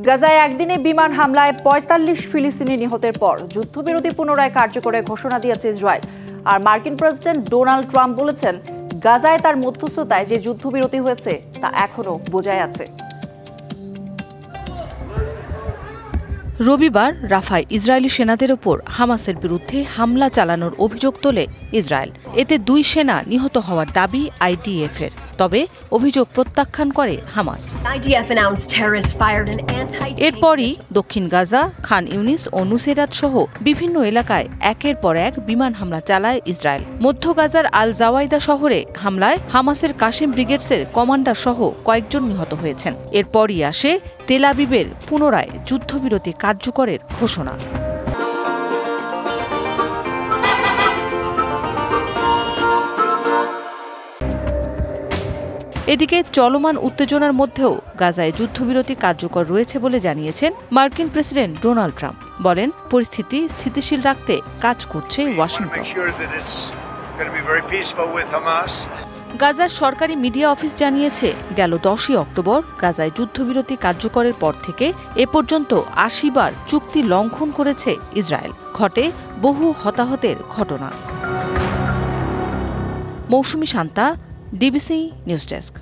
গাজায় একদিনে বিমান হামলায় ৪৫ ফিলিস্তিনি নিহতের পর যুদ্ধবিরতি পুনরায় কার্যকরের ঘোষণা দিয়েছে ইসরায়েল। আর মার্কিন প্রেসিডেন্ট ডোনাল্ড ট্রাম্প বলেছেন, গাজায় তার মধ্যস্থতায় যে যুদ্ধবিরতি হয়েছে তা এখনো বজায় আছে। রবিবার রাফায় ইসরায়েলি সেনাদের ওপর হামাসের বিরুদ্ধে হামলা চালানোর অভিযোগ তোলে ইসরায়েল। এতে ২ সেনা নিহত হওয়ার দাবি আইডিএফের, তবে অভিযোগ প্রত্যাখ্যান করে হামাস। এরপরই দক্ষিণ গাজা, খান ইউনিস ও নুসেরাত সহ বিভিন্ন এলাকায় একের পর এক বিমান হামলা চালায় ইসরায়েল। মধ্য গাজার আল জাওয়াইদা শহরে হামলায় হামাসের কাসিম ব্রিগেডসের কমান্ডার সহ কয়েকজন নিহত হয়েছেন। এরপরই আসে তেল আবিবের পুনরায় যুদ্ধবিরতি কার্যকরের ঘোষণা। এদিকে চলমান উত্তেজনার মধ্যেও গাজায় যুদ্ধবিরতি কার্যকর রয়েছে বলে জানিয়েছেন মার্কিন প্রেসিডেন্ট ডোনাল্ড ট্রাম্প। বলেন, পরিস্থিতি স্থিতিশীল রাখতে কাজ করছে ওয়াশিংটন। গাজার সরকারি মিডিয়া অফিস জানিয়েছে, গেল ১০ই অক্টোবর গাজায় যুদ্ধবিরতি কার্যকরের পর থেকে এ পর্যন্ত ৮০ বার চুক্তি লঙ্ঘন করেছে ইসরায়েল। ঘটে বহু হতাহতের ঘটনা। মৌসুমী শান্তা, ডিবিসি নিউজ ডেস্ক।